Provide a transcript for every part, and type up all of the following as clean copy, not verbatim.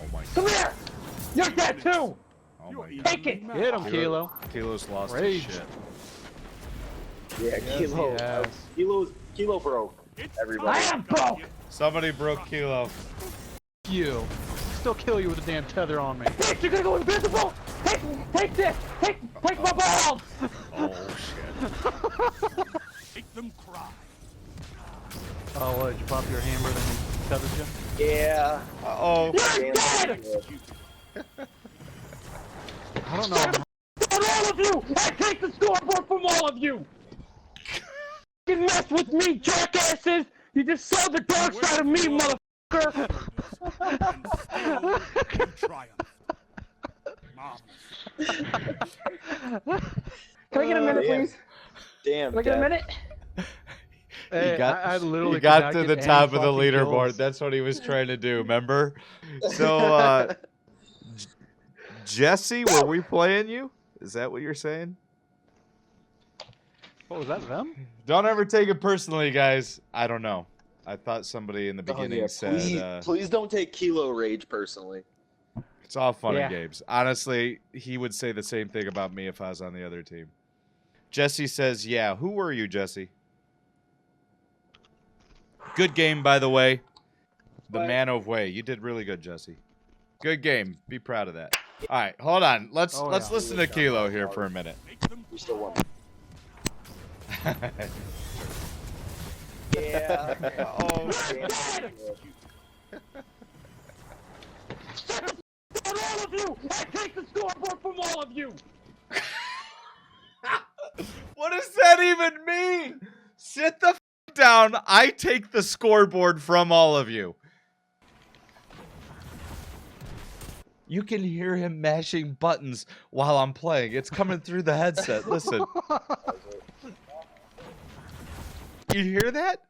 Oh my Come god. here! You're dead too! Oh my god. Take it! Get him, Kilo. Kilo's lost Rage. his shit. Yeah, Yes, Kilo. he has. Kilo broke. Everybody. I am broke! Somebody broke Kilo. You. Still kill you with a damn tether on me. Bitch, you're gonna go invisible! Take this! Take my balls! Oh shit. Make them cry. Oh, what? Did you pop your hammer then he tethered you? Yeah. Uh-oh. You're dead! I don't know. From all of you! I take the scoreboard from all of you! You mess with me, jackasses! You just saw the dark side of me, motherfucker! In triumph. Marvelous. Can I get a minute, Damn. please? Damn. Can I get a Dad. minute? Hey, He got, I literally he got could to not the get top any of the fucking leaderboard. kills. That's what he was trying to do, remember? So, Jesse, were we playing you? Is that what you're saying? What was that, them? Don't ever take it personally, guys. I don't know. I thought somebody in the Oh, beginning yeah, said please don't take Kilo rage personally. it's all fun Yeah. and games. Honestly, he would say the same thing about me if I was on the other team. Jesse says, yeah. Who were you, Jesse? Good game, by the way. The What? man of way. You did really good, Jesse. Good game. Be proud of that. All right, hold on. Let's Oh, let's yeah. listen to Kilo here for a minute. Make them We still won. Yeah. Oh, Damn. From all of you! I take the scoreboard from all of you! what does that even mean? Sit the down. I take the scoreboard from all of you. You can hear him mashing buttons while I'm playing. It's coming through the headset. Listen. You hear that?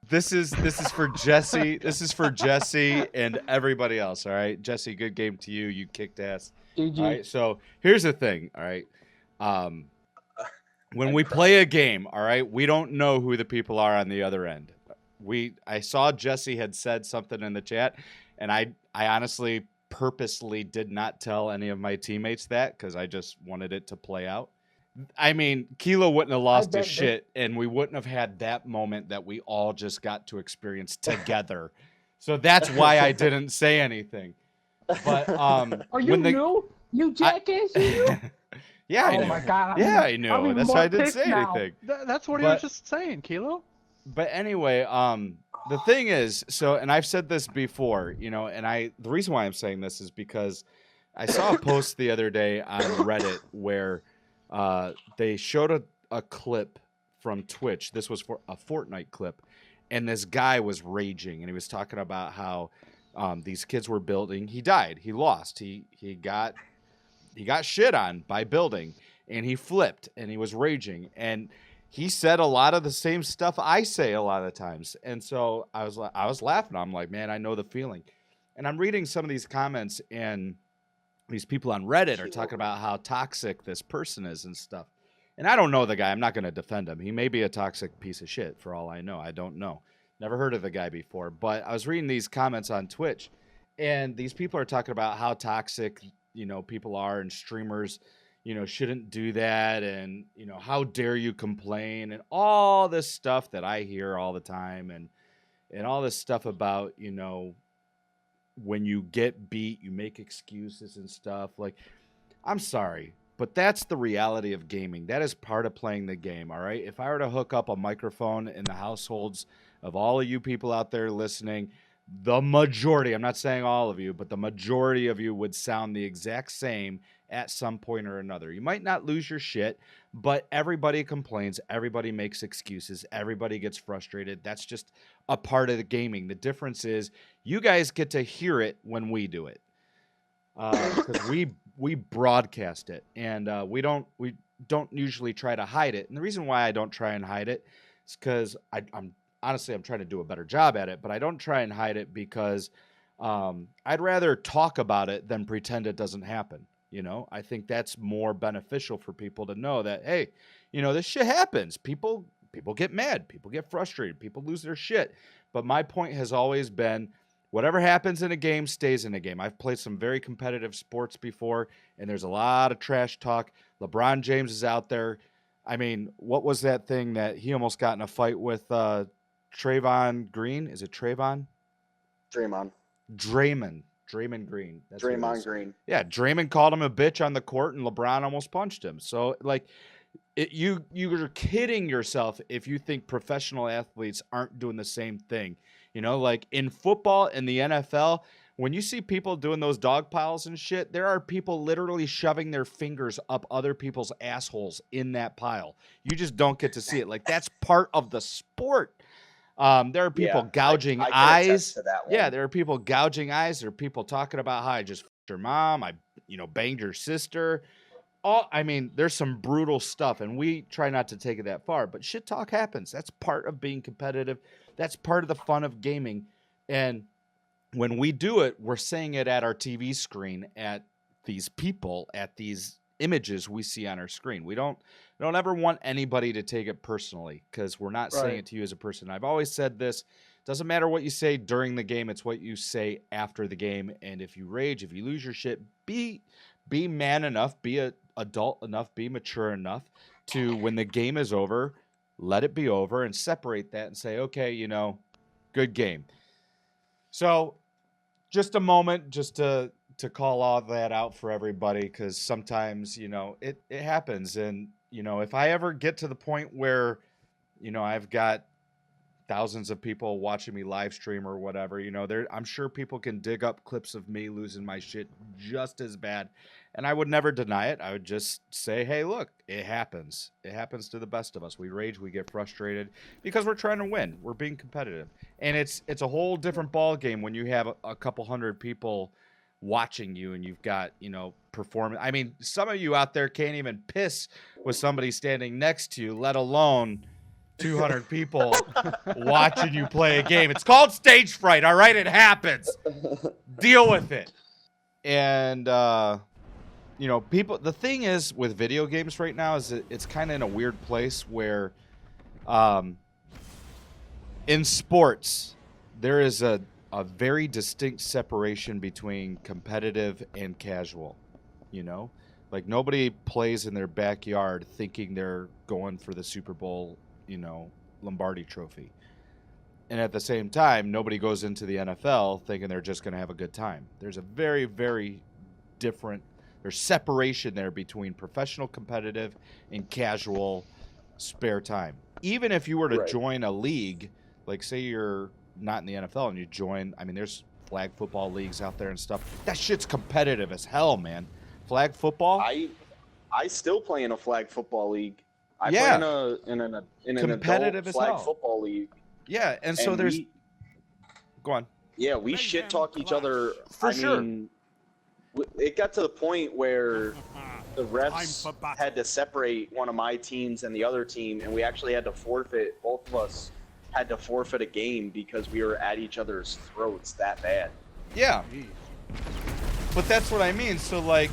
This is for Jesse. This is for Jesse and everybody else, all right? Jesse, good game to you. You kicked ass. GG. All right, so here's the thing, all right? When we play a game, all right, we don't know who the people are on the other end. I saw Jesse had said something in the chat, and I honestly purposely did not tell any of my teammates that because I just wanted it to play out. I mean, Kilo wouldn't have lost his bet shit, and we wouldn't have had that moment that we all just got to experience together. So that's why I didn't say anything. But Are you when the new? You jackass, you new? yeah, I Oh knew. my god. Yeah, I I'm knew. even That's more why I didn't pissed say now. anything. That's what he was But- just saying, Kilo. But anyway, the thing is, so, and I've said this before, you know, and the reason why I'm saying this is because I saw a post the other day on Reddit where they showed a clip from Twitch. This was for a Fortnite clip, and this guy was raging, and he was talking about how these kids were building. He died. He lost. He got shit on by building, and he flipped, and he was raging, and he said a lot of the same stuff I say a lot of the times. And so I was laughing. I'm like, man, I know the feeling. And I'm reading some of these comments, and these people on Reddit are talking about how toxic this person is and stuff. And I don't know the guy. I'm not going to defend him. He may be a toxic piece of shit for all I know. I don't know. Never heard of the guy before. But I was reading these comments on Twitch, and these people are talking about how toxic, you know, people are, and streamers, you know, shouldn't do that, and, you know, how dare you complain, and all this stuff that I hear all the time, and all this stuff about, you know, when you get beat, you make excuses and stuff. Like, I'm sorry, but that's the reality of gaming. That is part of playing the game, all right? If I were to hook up a microphone in the households of all of you people out there listening, the majority, I'm not saying all of you, but the majority of you would sound the exact same at some point or another. You might not lose your shit, but everybody complains, everybody makes excuses, everybody gets frustrated. That's just a part of the gaming. The difference is you guys get to hear it when we do it, because we broadcast it, and we don't usually try to hide it. And the reason why I don't try and hide it is because I'm honestly, I'm trying to do a better job at it, but I don't try and hide it because I'd rather talk about it than pretend it doesn't happen. You know, I think that's more beneficial for people to know that, hey, you know, this shit happens. People get mad. People get frustrated. People lose their shit. But my point has always been, whatever happens in a game stays in a game. I've played some very competitive sports before, and there's a lot of trash talk. LeBron James is out there. I mean, what was that thing that he almost got in a fight with Trayvon Green? Is it Trayvon? Draymond Draymond Green. That's what it Draymond is. Green. Yeah, Draymond called him a bitch on the court, and LeBron almost punched him. So, like, you're kidding yourself if you think professional athletes aren't doing the same thing. You know, like in football and the NFL, when you see people doing those dog piles and shit, there are people literally shoving their fingers up other people's assholes in that pile. You just don't get to see it. Like, that's part of the sport. There are people gouging I can eyes. attest to that one. Yeah, there are people gouging eyes. There are people talking about how I just f***ed your mom. I, banged your sister. I mean, there's some brutal stuff, and we try not to take it that far, but shit talk happens. That's part of being competitive. That's part of the fun of gaming. And when we do it, we're saying it at our TV screen, at these people, at these images we see on our screen. We don't ever want anybody to take it personally, because we're not saying it to you as a person. I've always said this. Doesn't matter what you say during the game, it's what you say after the game. And if you rage, if you lose your shit, be man enough, be adult enough, be mature enough to, when the game is over, let it be over and separate that and say, okay, good game. So just a moment just to call all that out for everybody, because sometimes, it happens. And, if I ever get to the point where, I've got thousands of people watching me live stream or whatever, I'm sure people can dig up clips of me losing my shit just as bad. And I would never deny it. I would just say, hey, look, it happens. It happens to the best of us. We rage, we get frustrated because we're trying to win. We're being competitive. And it's a whole different ball game when you have a couple hundred people watching you and you've got, performance. I mean, some of you out there can't even piss with somebody standing next to you, let alone 200 people watching you play a game. It's called stage fright, all right? It happens. Deal with it. And, people, the thing is with video games right now is it's kind of in a weird place where in sports, there is a very distinct separation between competitive and casual, Like, nobody plays in their backyard thinking they're going for the Super Bowl, Lombardi trophy. And at the same time, nobody goes into the NFL thinking they're just going to have a good time. There's a very, very different, there's separation there between professional competitive and casual spare time. Even if you were to join a league, like say you're not in the NFL and you join, I mean, there's flag football leagues out there and stuff. That shit's competitive as hell, man. Flag football. I still play in a flag football league. I Yeah. play in an Competitive adult as flag hell. football league. Yeah, and so there's. Go on. Yeah, we shit talk each other. For sure. Mean, it got to the point where the Time refs for battle. had to separate one of my teams and the other team, and we actually had to forfeit. Both of us had to forfeit a game because we were at each other's throats that bad. Yeah. But that's what I mean. So, like,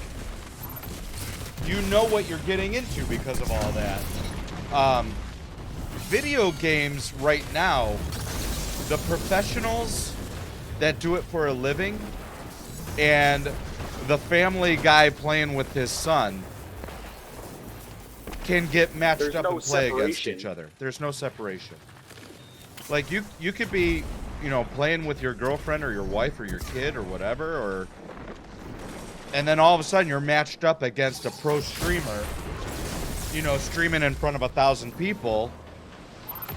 you know what you're getting into because of all that. Video games right now, the professionals that do it for a living and the family guy playing with his son can get matched There's up no and play against separation. each other. There's no separation. Like, you could be, playing with your girlfriend or your wife or your kid or whatever, and then all of a sudden you're matched up against a pro streamer, streaming in front of 1,000 people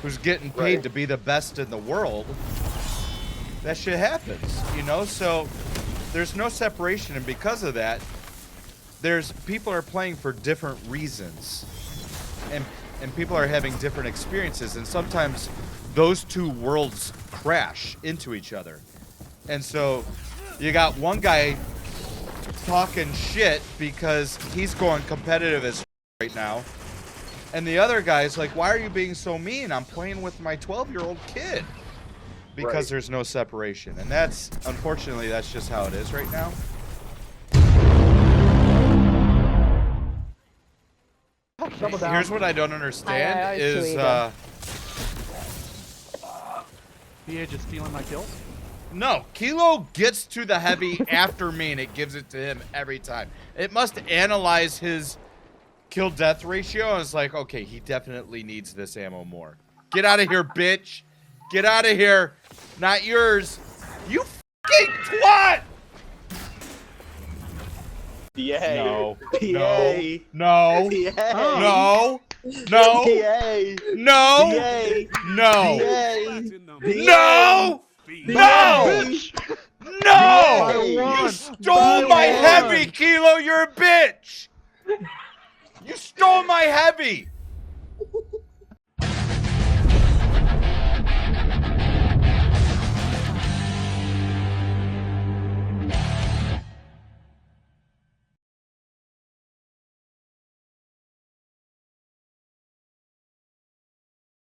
who's getting paid Right. to be the best in the world. That shit happens, so there's no separation. And because of that, people are playing for different reasons, and people are having different experiences. And sometimes those two worlds crash into each other. And so you got one guy talking shit because he's going competitive as right now, and the other guy's like, why are you being so mean? I'm playing with my 12-year-old kid. Because Right. there's no separation. And unfortunately, that's just how it is right now. Double down. Here's what I don't understand I is see what PA just stealing my kills. No, Kilo gets to the heavy after me, and it gives it to him every time. It must analyze his kill-death ratio, and it's like, okay, he definitely needs this ammo more. Get out of here, bitch. Get out of here. Not yours. You fucking twat! Yay. No. Yay. No. Yay. No. No. Yay. No. Yay. No. Yay. No. No. No. I You won. stole my heavy, Kilo. You're a bitch. You stole my heavy.